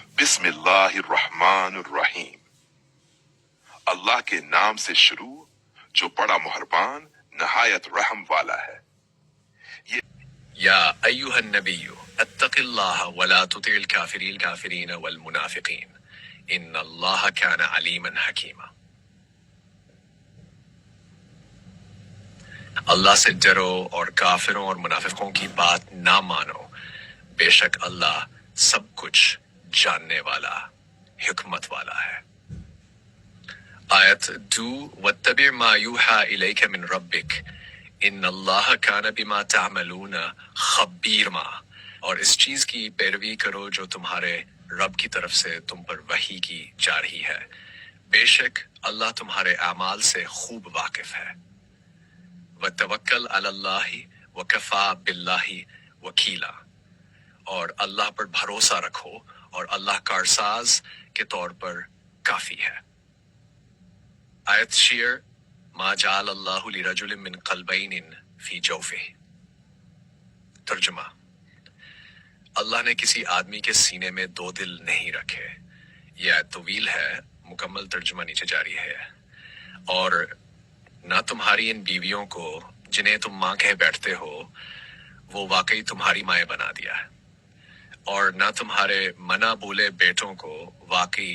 بسم اللہ الرحمن الرحیم، اللہ کے نام سے شروع جو بڑا مہربان نہایت رحم والا ہے۔ یا ایھا النبی اتق اللہ ولا تطع الکافرین والمنافقین ان اللہ کان علیما حکیما۔ اللہ سے ڈرو اور کافروں اور منافقوں کی بات نہ مانو، بے شک اللہ سب کچھ جاننے والا حکمت والا ہے۔ آیت 2 واتبع ما یوحی الیک من ربک ان اللہ کان بما تعملون خبیرا، اور اس چیز کی پیروی کرو جو تمہارے رب کی طرف سے تم پر وحی کی جا رہی ہے، بے شک اللہ تمہارے اعمال سے خوب واقف ہے۔ وتوکل علی اللہ وکفی باللہ وکیلا، اور اللہ پر بھروسہ رکھو اور اللہ کارساز کے طور پر کافی ہے۔ آیت شیعر ما جعل اللہ لرجل من قلبین فی جوفہ۔ ترجمہ: اللہ نے کسی آدمی کے سینے میں دو دل نہیں رکھے۔ یہ آیت طویل ہے، مکمل ترجمہ نیچے جاری ہے۔ اور نہ تمہاری ان بیویوں کو جنہیں تم ماں کہہ بیٹھتے ہو وہ واقعی تمہاری مائیں بنا دیا ہے، اور نہ تمہارے منع بولے بیٹوں کو واقعی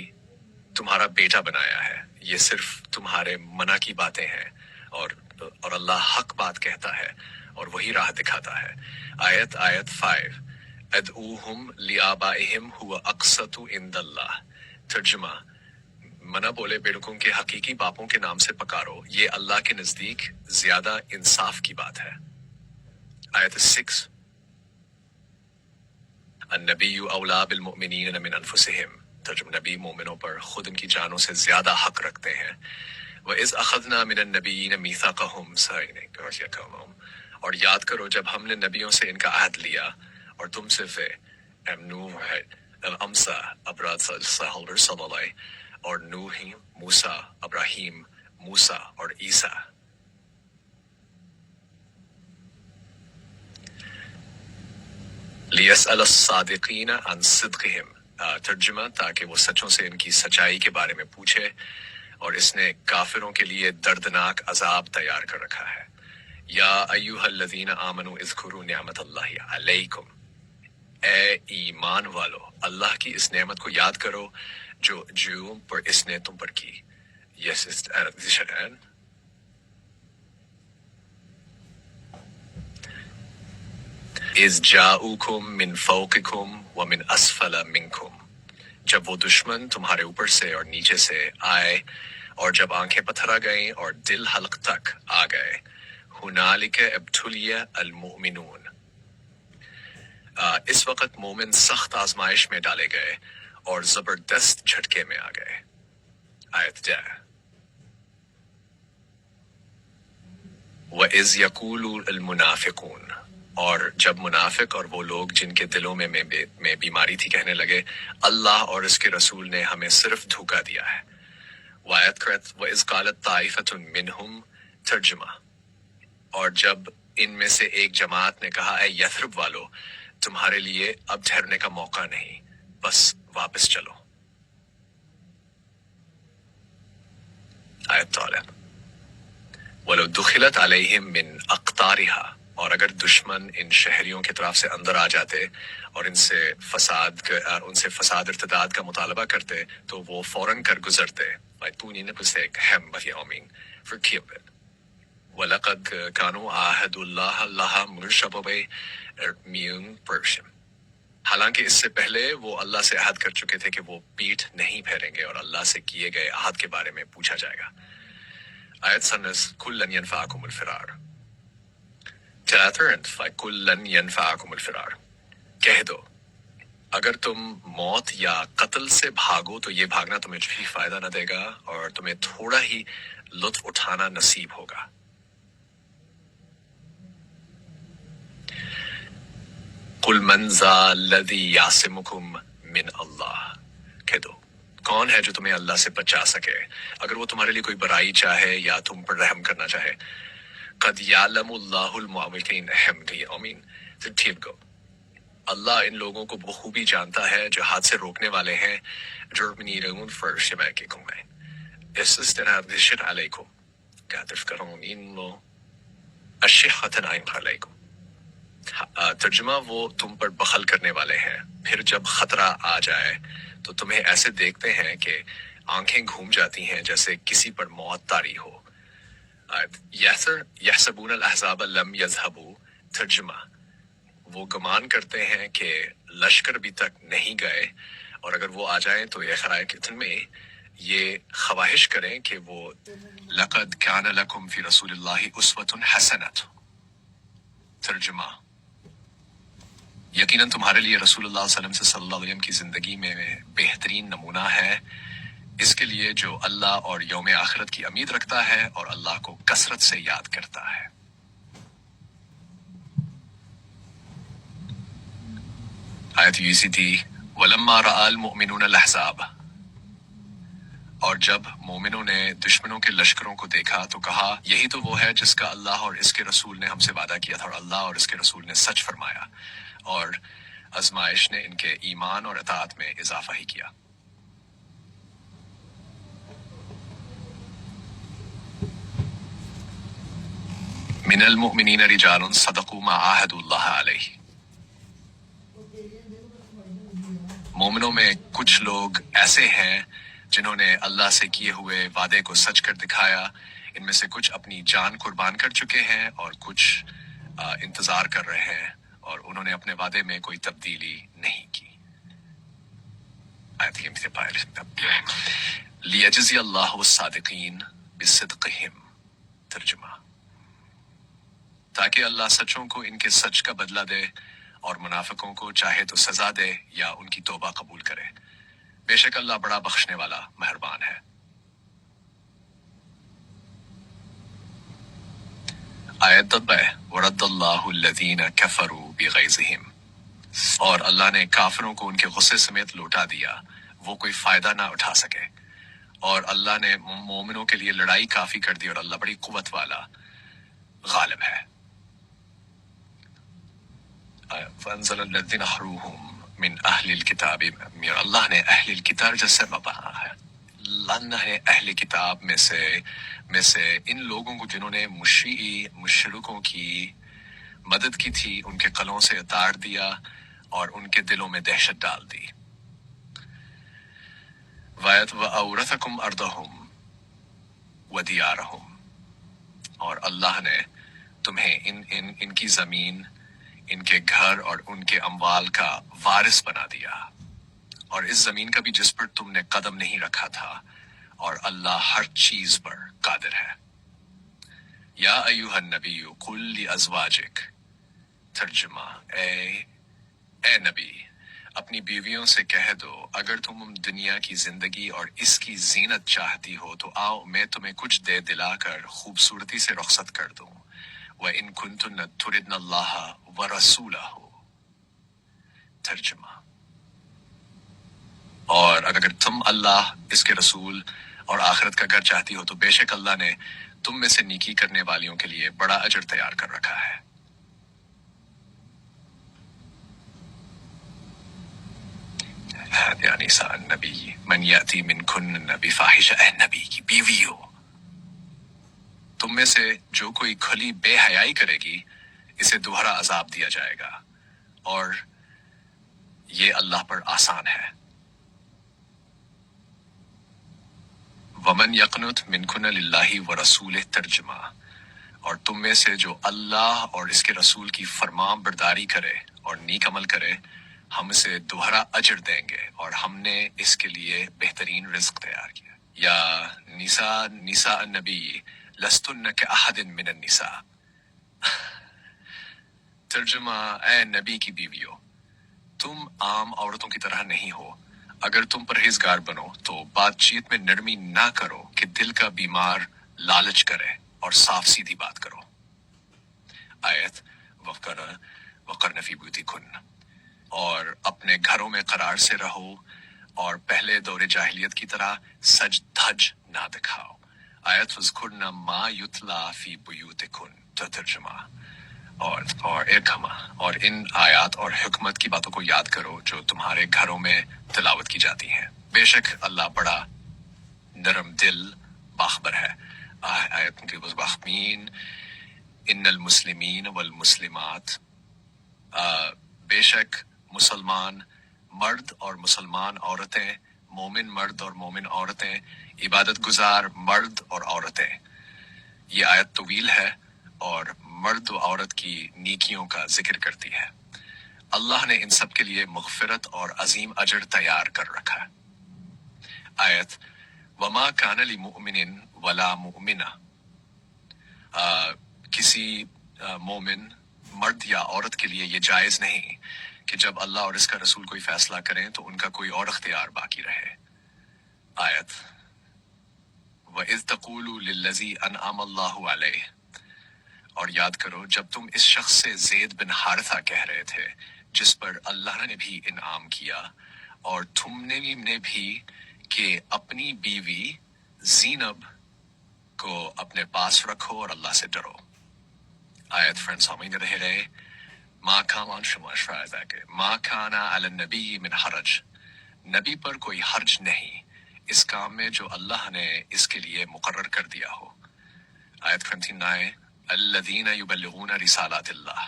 تمہارا بیٹا بنایا ہے، یہ صرف تمہارے منع کی باتیں ہیں، اور اللہ حق بات کہتا ہے اور وہی راہ دکھاتا ہے۔ آیت 5 ادعوہم لآبائہم هو اقسط عند اللہ۔ ترجمہ: منع بولے بیٹوں کے حقیقی باپوں کے نام سے پکارو، یہ اللہ کے نزدیک زیادہ انصاف کی بات ہے۔ آیت 6 النبی اولی بالمؤمنین من انفسہم۔ ترجمہ: نبی مومنوں پر خود ان کی جانوں سے زیادہ حق رکھتے ہیں۔ وَإِذْ أَخَذْنَا مِنَ النَّبِيِّينَ مِيثَاقَهُمْ اور یاد کرو جب ہم نے نبیوں سے ان کا عہد لیا، اور تم سے تھے نوح، امسا، ابراد صلی اللہ، اور نوح، موسیٰ، ابراہیم، موسیٰ اور عیسیٰ۔ لِيَسْأَلَ الصَّادِقِينَ عَنْ صِدْقِهِمْ۔ ترجمہ: تاکہ وہ سچوں سے ان کی سچائی کے بارے میں پوچھے، اور اس نے کافروں کے لیے دردناک عذاب تیار کر رکھا ہے۔ یا ایھا الذین آمنوا اذکروا نعمت اللہ علیکم، اے ایمان والو اللہ کی اس نعمت کو یاد کرو جو پر اس نے تم پر کی۔ Yes, ist sicher ein. اذ جاؤکم من فوقکم ومن اسفل منکم، جب وہ دشمن تمہارے اوپر سے اور نیچے سے آئے، اور جب آنکھیں پتھرا گئیں اور دل حلق تک آ گئے۔ ہنالک ابتلی المؤمنون، اس وقت مومن سخت آزمائش میں ڈالے گئے اور زبردست جھٹکے میں آ گئے۔ آیت 10 وَإِذْ يَقُولُ الْمُنَافِقُونَ، اور جب منافق اور وہ لوگ جن کے دلوں میں بیماری تھی کہنے لگے اللہ اور اس کے رسول نے ہمیں صرف دھوکہ دیا ہے۔ وَإِذْ قَالَتْ طَائِفَةٌ مِّنْهُمْ۔ ترجمہ: اور جب ان میں سے ایک جماعت نے کہا اے یثرب والو، تمہارے لیے اب ٹھہرنے کا موقع نہیں، بس واپس چلو۔ آیت 12 وَلَوْ دُخِلَتْ عَلَيْهِمْ مِنْ أَقْطَارِهَا، اور اگر دشمن ان شہریوں کی طرف سے اندر آ جاتے اور ان سے فساد ارتداد کا مطالبہ کرتے تو وہ فوراً کر گزرتے۔ وَلَقَدْ كَانُوا عَاهَدُوا اللَّهَ لَهَا مُرْشَبَوَيْ، حالانکہ اس سے پہلے وہ اللہ سے عہد کر چکے تھے کہ وہ پیٹھ نہیں پھیریں گے اور اللہ سے کیے گئے عہد کے بارے میں پوچھا جائے گا۔ آیت 19 كُلًّا يَنفَعَكُمُ الْفِرَارُ۔ كُلًّا يَنفَعَكُمُ الْفِرَارُ، کہہ دو اگر تم موت یا قتل سے بھاگو تو یہ بھاگنا تمہیں بھی فائدہ نہ دے گا اور تمہیں تھوڑا ہی لطف اٹھانا نصیب ہوگا۔ قُلْ مَنْ ذَا الَّذِي يَعْصِمُكُمْ مِنْ اللَّهِ، کہہ دو کون ہے جو تمہیں اللہ سے بچا سکے اگر وہ تمہارے لیے کوئی برائی چاہے یا تم پر رحم کرنا چاہے۔ قد یعلم اللہ المعوقین، ٹھیک گو اللہ ان لوگوں کو بخوبی جانتا ہے جو ہاتھ سے روکنے والے ہیں. جرمنیرون فرشمائککم. Es ist der Advishir alaikum. Gatif karon inno اشحتن علیکم. ترجمہ وہ تم پر بخل کرنے والے ہیں، پھر جب خطرہ آ جائے تو تمہیں ایسے دیکھتے ہیں کہ آنکھیں گھوم جاتی ہیں جیسے کسی پر موت طاری ہو. یحسبون الاحزاب لم یذهبوا. ترجمہ وہ گمان کرتے ہیں کہ لشکر ابھی تک نہیں گئے، اور اگر وہ آ جائیں تو یہ خرائق میں یہ خواہش کریں کہ وہ لقد کان لکم فی رسول اللہ اسوۃ حسنۃ. ترجمہ یقیناً تمہارے لیے رسول اللہ صلی اللہ علیہ وسلم کی زندگی میں بہترین نمونہ ہے اس کے لیے جو اللہ اور یوم آخرت کی امید رکھتا ہے اور اللہ کو کثرت سے یاد کرتا ہے. آیت یہ تھی وَلَمَّا رَأَى الْمُؤْمِنُونَ الْأَحْزَابَ. اور جب مومنوں نے دشمنوں کے لشکروں کو دیکھا تو کہا یہی تو وہ ہے جس کا اللہ اور اس کے رسول نے ہم سے وعدہ کیا تھا، اور اللہ اور اس کے رسول نے سچ فرمایا، اور آزمائش نے ان کے ایمان اور اطاعت میں اضافہ ہی کیا. من المؤمنین رجال صدقوا ما عاہدوا اللہ علیہ. مومنوں میں کچھ لوگ ایسے ہیں جنہوں نے اللہ سے کیے ہوئے وعدے کو سچ کر دکھایا. ان میں سے کچھ اپنی جان قربان کر چکے ہیں اور کچھ انتظار کر رہے ہیں، اور انہوں نے اپنے وعدے میں کوئی تبدیلی نہیں کی. لیجزی اللہ الصادقین بصدقہم. ترجمہ تاکہ اللہ سچوں کو ان کے سچ کا بدلہ دے اور منافقوں کو چاہے تو سزا دے یا ان کی توبہ قبول کرے. بے شک اللہ بڑا بخشنے والا مہربان ہے. آیت 10 ورد اللہ الذین کفروا بغیظہم. اور اللہ نے کافروں کو ان کے غصے سمیت لوٹا دیا، وہ کوئی فائدہ نہ اٹھا سکے. اور اللہ نے مومنوں کے لیے لڑائی کافی کر دی، اور اللہ بڑی قوت والا غالب ہے. فانزل الذین احروہم من اہل الکتاب. اللہ نے اہل الکتاب جیسے بابا ہے، اللہ نے اہل کتاب میں سے ان لوگوں کو جنہوں نے مشرکوں کی مدد کی تھی ان کے قلوں سے اتار دیا اور ان کے دلوں میں دہشت ڈال دی. وایت وَأَوْرَثَكُمْ أَرْضَهُمْ وَدِيَارَهُمْ. اور اللہ نے تمہیں ان کی زمین، ان کے گھر اور ان کے اموال کا وارث بنا دیا، اور اس زمین کا بھی جس پر تم نے قدم نہیں رکھا تھا، اور اللہ ہر چیز پر قادر ہے. یا ایھا النبی قل لازواجک. ترجمہ اے نبی اپنی بیویوں سے کہہ دو اگر تم دنیا کی زندگی اور اس کی زینت چاہتی ہو تو آؤ میں تمہیں کچھ دے دلا کر خوبصورتی سے رخصت کر دوں. وَإِن كُنتُنَّ تُرِدْنَ اللَّهَ وَرَسُولَهُ. ترجمہ اور اگر تم اللہ، اس کے رسول اور آخرت کا گھر چاہتی ہو تو بے شک اللہ نے تم میں سے نیکی کرنے والیوں کے لیے بڑا اجر تیار کر رکھا ہے. یا نساء النبی من یاتی منکن بفاحشہ. اے نبی کی بیویوں تم میں سے جو کوئی کھلی بے حیائی کرے گی اسے دوہرا عذاب دیا جائے گا، اور یہ اللہ پر آسان ہے. ومن یقنت منکن للہ ورسولہ. ترجمہ اور تم میں سے جو اللہ اور اس کے رسول کی فرمان برداری کرے اور نیک عمل کرے ہم اسے دوہرا اجر دیں گے، اور ہم نے اس کے لیے بہترین رزق تیار کیا. یا نساء النبی لستن کاحد من النساء. ترجمہ اے نبی کی بیویوں تم عام عورتوں کی طرح نہیں ہو. اگر تم پرہیزگار بنو تو بات چیت میں نرمی نہ کرو کہ دل کا بیمار لالچ کرے، اور صاف سیدھی بات کرو. آیت وقرن فی بیوتکن. اور اپنے گھروں میں قرار سے رہو اور پہلے دور جاہلیت کی طرح سج دھج نہ دکھاؤ. آیت وذکرن ما یتلی فی بیوتکن. ترجمہ اور ارکھما، اور ان آیات اور حکمت کی باتوں کو یاد کرو جو تمہارے گھروں میں تلاوت کی جاتی ہیں، بے شک اللہ بڑا نرم دل باخبر ہے۔ آیت کے بخمین ان المسلمین والمسلمات، بے شک مسلمان مرد اور مسلمان عورتیں، مومن مرد اور مومن عورتیں، عبادت گزار مرد اور عورتیں۔ یہ آیت طویل ہے اور مرد و عورت کی نیکیوں کا ذکر کرتی ہے۔ اللہ نے ان سب کے لیے مغفرت اور عظیم اجر تیار کر رکھا ہے۔ آیت وما کان لمؤمن ولا مؤمنہ، کسی مومن مرد یا عورت کے لیے یہ جائز نہیں کہ جب اللہ اور اس کا رسول کوئی فیصلہ کریں تو ان کا کوئی اور اختیار باقی رہے۔ آیت وَإِذْ تَقُولُ لِلَّذِي أَنْعَمَ اللَّهُ عَلَيْهِ، اور یاد کرو جب تم اس شخص سے زید بن حارثہ کہہ رہے تھے جس پر اللہ نے بھی انعام کیا، اور تم نے بھی کہ اپنی بیوی زینب کو اپنے پاس رکھو اور اللہ سے ڈرو۔ آیت فرینڈز ہمیں رہ گئے ما کان شما شاید ما کان علی النبی من حرج، نبی پر کوئی حرج نہیں اس کام میں جو اللہ نے اس کے لیے مقرر کر دیا ہو۔ آیت 29 الذین یبلغون رسالات اللہ،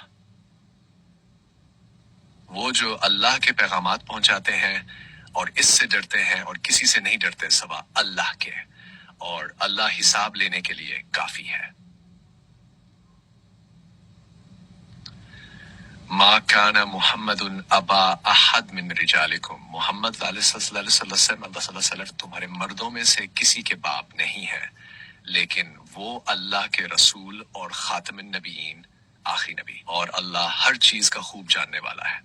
وہ جو اللہ کے پیغامات پہنچاتے ہیں اور اس سے ڈرتے ہیں اور کسی سے نہیں ڈرتے سوا اللہ کے، اور اللہ حساب لینے کے لیے کافی ہے۔ ما کان محمد ابا احد من رجالکم، محمد صلی اللہ علیہ وسلم تمہارے مردوں میں سے کسی کے باپ نہیں ہے، لیکن وہ اللہ کے رسول اور خاتم النبیین، آخری نبی، اور اللہ ہر چیز کا خوب جاننے والا ہے۔